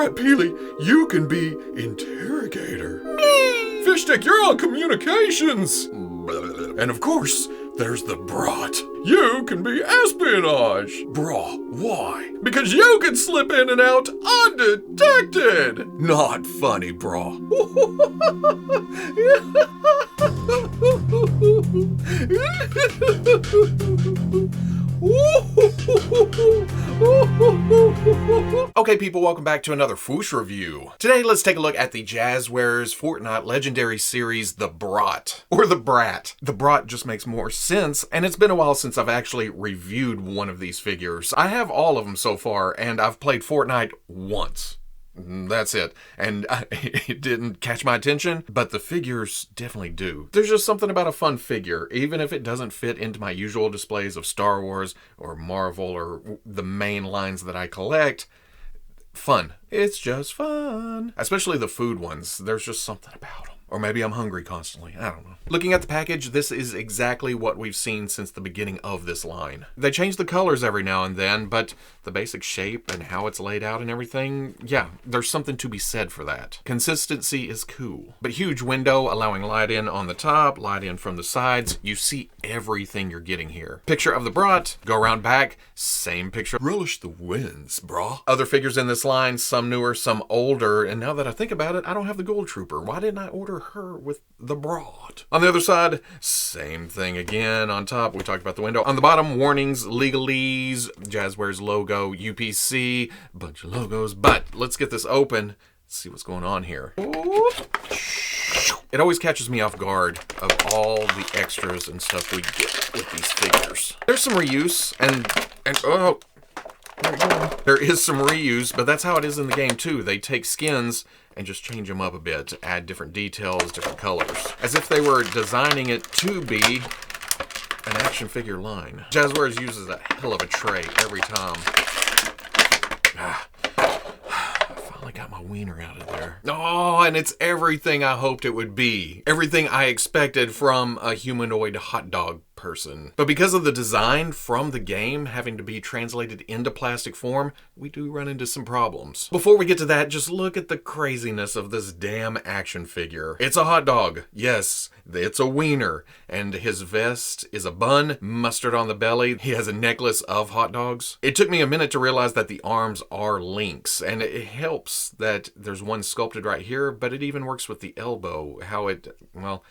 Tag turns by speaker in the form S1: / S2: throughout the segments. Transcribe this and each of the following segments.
S1: Brat Peely, you can be interrogator. Fish Stick, you're on communications. And of course, there's the Brat. You can be espionage. Brah, why? Because you can slip in and out undetected. Not funny, brah.
S2: Okay people, welcome back to another Fwoosh review. Today let's take a look at the Jazwares Fortnite legendary series The Brat, or The Brat. The Brat just makes more sense, and it's been a while since I've actually reviewed one of these figures. I have all of them so far, and I've played Fortnite once. That's it. And it didn't catch my attention, but the figures definitely do. There's just something about a fun figure, even if it doesn't fit into my usual displays of Star Wars or Marvel or the main lines that I collect. Fun. It's just fun. Especially the food ones. There's just something about them. Or maybe I'm hungry constantly. I don't know. Looking at the package, this is exactly what we've seen since the beginning of this line. They change the colors every now and then, but the basic shape and how it's laid out and everything, yeah, there's something to be said for that. Consistency is cool. But huge window allowing light in on the top, light in from the sides. You see everything you're getting here. Picture of the Brat, go around back, same picture. Relish the winds, brah. Other figures in this line, some newer, some older, and now that I think about it, I don't have the Gold Trooper. Why didn't I order her with the Brat? On the other side, same thing again. On top, we talked about the window. On the bottom, warnings, legalese, Jazwares logo, UPC, bunch of logos. But let's get this open, see what's going on here. It always catches me off guard of all the extras and stuff we get with these figures. There's some reuse and oh, there is some reuse, but that's how it is in the game too. They take skins and just change them up a bit to add different details, different colors, as if they were designing it to be an action figure line. Jazwares uses a hell of a tray every time. I finally got my wiener out of there. Oh, and it's everything I hoped it would be. Everything I expected from a humanoid hot dog person. But because of the design from the game having to be translated into plastic form, we do run into some problems. Before we get to that, just look at the craziness of this damn action figure. It's a hot dog. Yes, it's a wiener. And his vest is a bun, mustard on the belly. He has a necklace of hot dogs. It took me a minute to realize that the arms are links, and it helps that there's one sculpted right here, but it even works with the elbow. How it, well,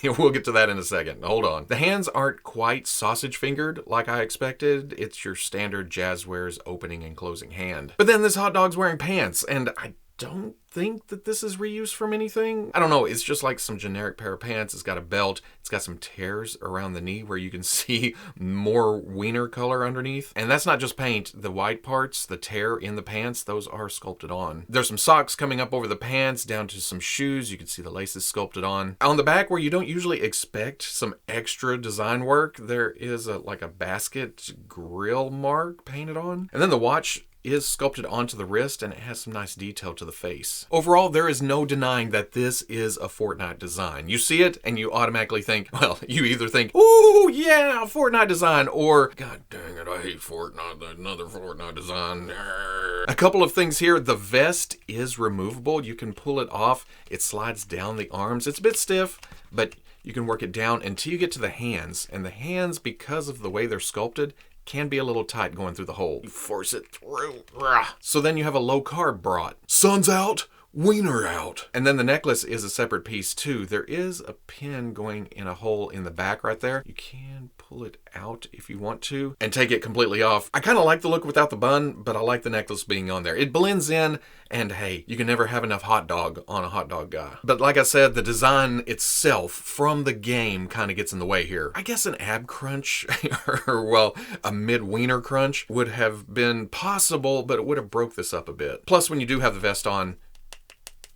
S2: we'll get to that in a second. Hold on. The hands aren't quite sausage fingered like I expected. It's your standard Jazwares opening and closing hand. But then this hot dog's wearing pants, and I don't think that this is reused from anything. I don't know, it's just like some generic pair of pants. It's got a belt, it's got some tears around the knee where you can see more wiener color underneath. And that's not just paint. The white parts, the tear in the pants, those are sculpted on. There's some socks coming up over the pants down to some shoes. You can see the laces sculpted on. On the back, where you don't usually expect some extra design work, there is like a basket grill mark painted on. And then the watch is sculpted onto the wrist, and it has some nice detail to the face. Overall, there is no denying that this is a Fortnite design. You see it and you automatically think, well, you either think, ooh, yeah, Fortnite design, or god dang it, I hate Fortnite, another Fortnite design. A couple of things here. The vest is removable. You can pull it off. It slides down the arms. It's a bit stiff, but you can work it down until you get to the hands. And the hands, because of the way they're sculpted, can be a little tight going through the hole. You force it through. So then you have a low-carb Brat. Sun's out, wiener out. And then the necklace is a separate piece too. There is a pin going in a hole in the back right there. You can pull it out if you want to and take it completely off. I kind of like the look without the bun, but I like the necklace being on there. It blends in, and hey, you can never have enough hot dog on a hot dog guy. But like I said, the design itself from the game kind of gets in the way here. I guess an ab crunch, or well, a mid-wiener crunch would have been possible, but it would have broke this up a bit. Plus, when you do have the vest on,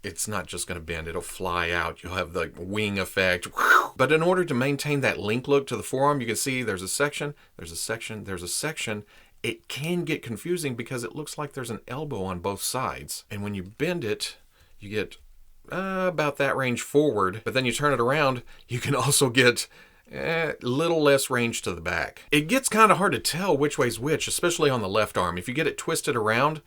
S2: it's not just going to bend, it'll fly out. You'll have the wing effect. But in order to maintain that link look to the forearm, you can see there's a section, there's a section, there's a section. It can get confusing because it looks like there's an elbow on both sides. And when you bend it, you get about that range forward. But then you turn it around, you can also get little less range to the back. It gets kind of hard to tell which way's which, especially on the left arm. If you get it twisted around,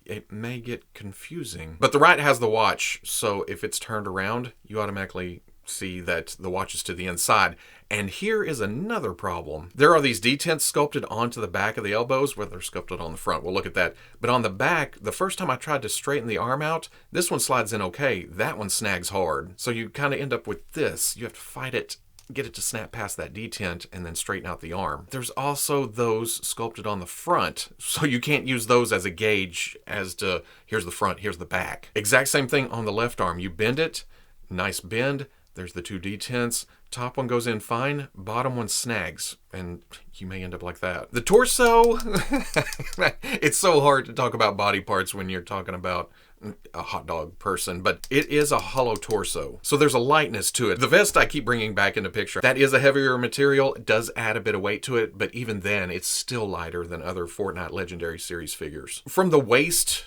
S2: it may get confusing. But the right has the watch, so if it's turned around, you automatically see that the watch is to the inside. And here is another problem. There are these detents sculpted onto the back of the elbows, where they're sculpted on the front. We'll look at that. But on the back, the first time I tried to straighten the arm out, this one slides in okay. That one snags hard. So you kind of end up with this. You have to fight it, get it to snap past that detent, and then straighten out the arm. There's also those sculpted on the front, so you can't use those as a gauge as to here's the front, here's the back. Exact same thing on the left arm. You bend it, nice bend. There's the two detents. Top one goes in fine, bottom one snags, and you may end up like that. The torso, it's so hard to talk about body parts when you're talking about a hot dog person, but it is a hollow torso, so there's a lightness to it. The vest I keep bringing back into picture, that is a heavier material. It does add a bit of weight to it, but even then it's still lighter than other Fortnite Legendary Series figures. From the waist,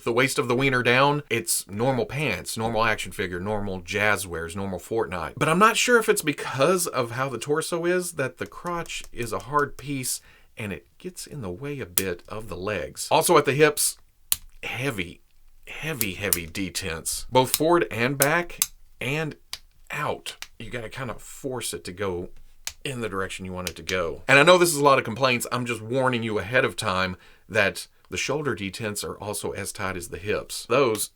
S2: the waist of the wiener down, it's normal pants, normal action figure, normal Jazwares, normal Fortnite. But I'm not sure if it's because of how the torso is that the crotch is a hard piece and it gets in the way a bit of the legs. Also at the hips, heavy detents, both forward and back and out. You gotta kind of force it to go in the direction you want it to go. And I know this is a lot of complaints. I'm just warning you ahead of time that the shoulder detents are also as tight as the hips. Those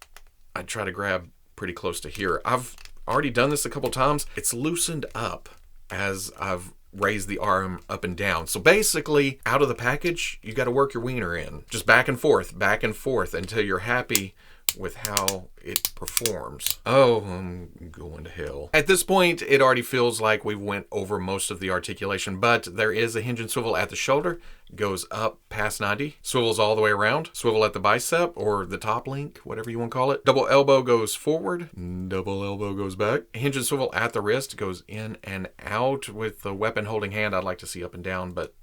S2: I try to grab pretty close to here. I've already done this a couple times. It's loosened up as I've raised the arm up and down. So basically, out of the package, you got to work your wiener in. Just back and forth until you're happy with how it performs. Oh, I'm going to hell. At this point, it already feels like we went over most of the articulation, but there is a hinge and swivel at the shoulder, goes up past 90, swivels all the way around, swivel at the bicep or the top link, whatever you want to call it. Double elbow goes forward, double elbow goes back. Hinge and swivel at the wrist goes in and out. With the weapon holding hand, I'd like to see up and down, but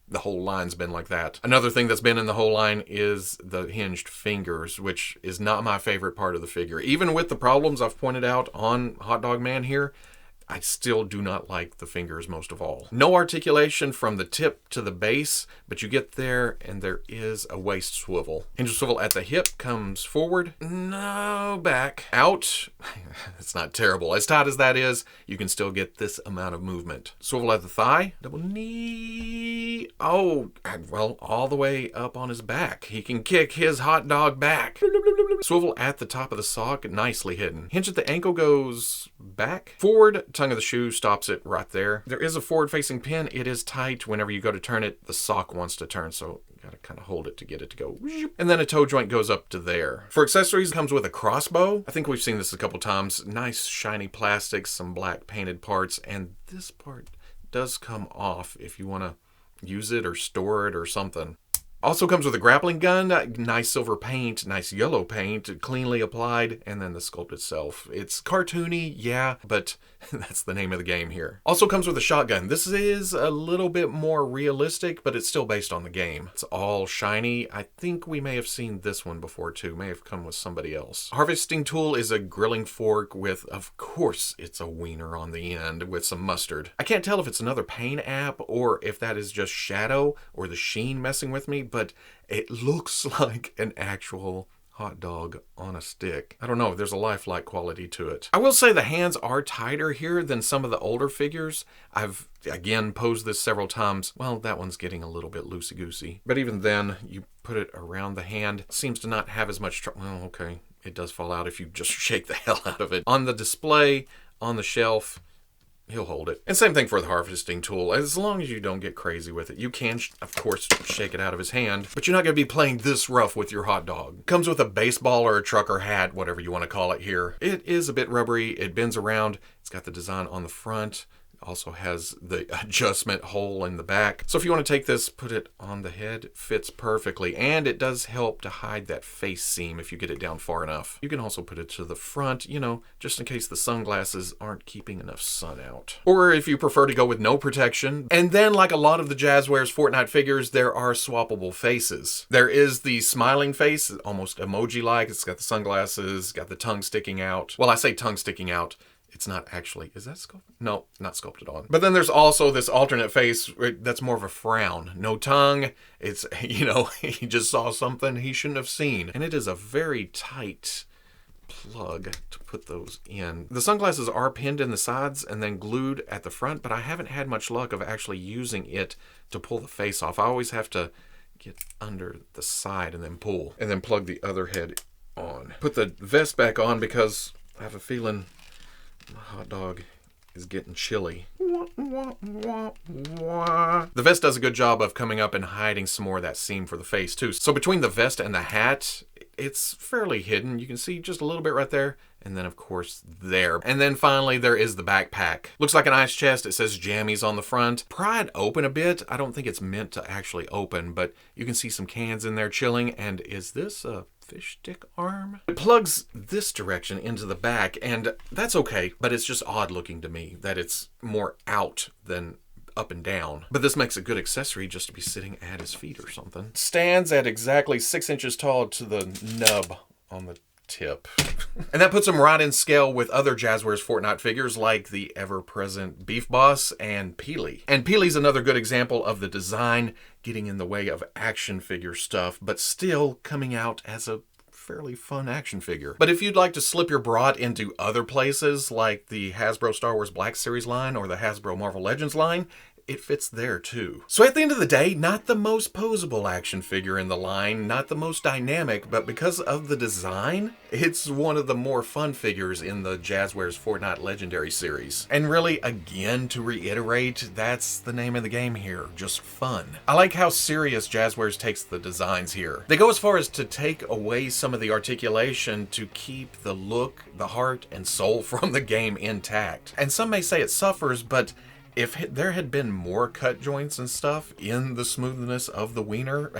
S2: the whole line's been like that. Another thing that's been in the whole line is the hinged fingers, which is not my favorite part of the figure. Even with the problems I've pointed out on Hot Dog Man here, I still do not like the fingers most of all. No articulation from the tip to the base, but you get there and there is a waist swivel. Hinge swivel at the hip comes forward, no, back, out. It's not terrible. As tight as that is, you can still get this amount of movement. Swivel at the thigh, double knee. Oh, well, all the way up on his back. He can kick his hot dog back. Swivel at the top of the sock, nicely hidden. Hinge at the ankle goes back, forward, tongue of the shoe stops it right there. There is a forward-facing pin. It is tight. Whenever you go to turn it, the sock wants to turn, so you gotta kind of hold it to get it to go. And then a toe joint goes up to there. For accessories, it comes with a crossbow. I think we've seen this a couple times. Nice shiny plastic, some black painted parts, and this part does come off if you want to use it or store it or something. Also comes with a grappling gun, nice silver paint, nice yellow paint, cleanly applied, and then the sculpt itself. It's cartoony, yeah, but that's the name of the game here. Also comes with a shotgun. This is a little bit more realistic, but it's still based on the game. It's all shiny. I think we may have seen this one before too. May have come with somebody else. Harvesting tool is a grilling fork with, of course, it's a wiener on the end with some mustard. I can't tell if it's another paint app or if that is just shadow or the sheen messing with me, but it looks like an actual hot dog on a stick. I don't know, there's a lifelike quality to it. I will say the hands are tighter here than some of the older figures. I've, again, posed this several times. Well, that one's getting a little bit loosey-goosey. But even then, you put it around the hand, it seems to not have as much trouble. Well, okay, it does fall out if you just shake the hell out of it. On the display, on the shelf, he'll hold it. And same thing for the harvesting tool. As long as you don't get crazy with it. You can, of course, shake it out of his hand, but you're not going to be playing this rough with your hot dog. Comes with a baseball or a trucker hat, whatever you want to call it here. It is a bit rubbery. It bends around. It's got the design on the front. Also has the adjustment hole in the back. So if you want to take this, put it on the head, fits perfectly. And it does help to hide that face seam if you get it down far enough. You can also put it to the front, you know, just in case the sunglasses aren't keeping enough sun out. Or if you prefer to go with no protection. And then, like a lot of the Jazwares Fortnite figures, there are swappable faces. There is the smiling face, almost emoji-like. It's got the sunglasses, got the tongue sticking out. Well, I say tongue sticking out. It's not actually, is that sculpted? No, not sculpted on. But then there's also this alternate face that's more of a frown. No tongue. It's, you know, he just saw something he shouldn't have seen. And it is a very tight plug to put those in. The sunglasses are pinned in the sides and then glued at the front, but I haven't had much luck of actually using it to pull the face off. I always have to get under the side and then pull, and then plug the other head on. Put the vest back on because I have a feeling my hot dog is getting chilly. The vest does a good job of coming up and hiding some more of that seam for the face too. So between the vest and the hat, it's fairly hidden. You can see just a little bit right there. And then of course there. And then finally there is the backpack. Looks like an ice chest. It says jammies on the front. Pried open a bit. I don't think it's meant to actually open, but you can see some cans in there chilling. And is this a fish stick arm? It plugs this direction into the back, and that's okay, but it's just odd looking to me that it's more out than up and down. But this makes a good accessory just to be sitting at his feet or something. Stands at exactly 6 inches tall to the nub on the tip. And that puts him right in scale with other Jazwares Fortnite figures like the ever-present Beef Boss and Peely. And Peely's another good example of the design getting in the way of action figure stuff, but still coming out as a fairly fun action figure. But if you'd like to slip your Brat into other places like the Hasbro Star Wars Black Series line or the Hasbro Marvel Legends line, it fits there too. So at the end of the day, not the most posable action figure in the line, not the most dynamic, but because of the design, it's one of the more fun figures in the Jazwares Fortnite Legendary series. And really, again, to reiterate, that's the name of the game here, just fun. I like how serious Jazwares takes the designs here. They go as far as to take away some of the articulation to keep the look, the heart, and soul from the game intact. And some may say it suffers, but if there had been more cut joints and stuff in the smoothness of the wiener,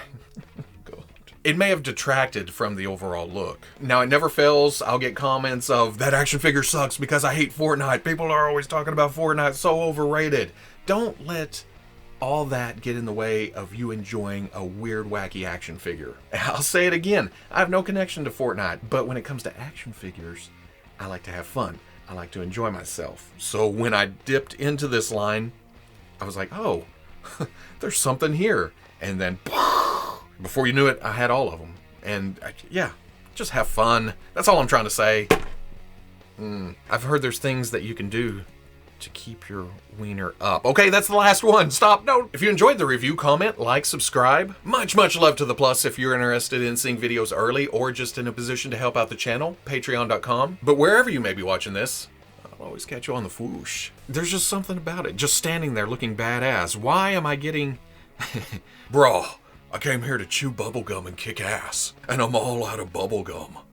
S2: it may have detracted from the overall look. Now, it never fails. I'll get comments of, that action figure sucks because I hate Fortnite. People are always talking about Fortnite, so overrated. Don't let all that get in the way of you enjoying a weird, wacky action figure. I'll say it again. I have no connection to Fortnite, but when it comes to action figures, I like to have fun. I like to enjoy myself. So when I dipped into this line, I was like, oh, there's something here. And then, before you knew it, I had all of them. And yeah, just have fun. That's all I'm trying to say. I've heard there's things that you can do to keep your wiener up. Okay, that's the last one. Stop. No. If you enjoyed the review, comment, like, subscribe. Much love to the plus if you're interested in seeing videos early or just in a position to help out the channel, patreon.com. But wherever you may be watching this, I'll always catch you on the Fwoosh. There's just something about it. Just standing there looking badass. Why am I getting... Bro, I came here to chew bubblegum and kick ass, and I'm all out of bubblegum.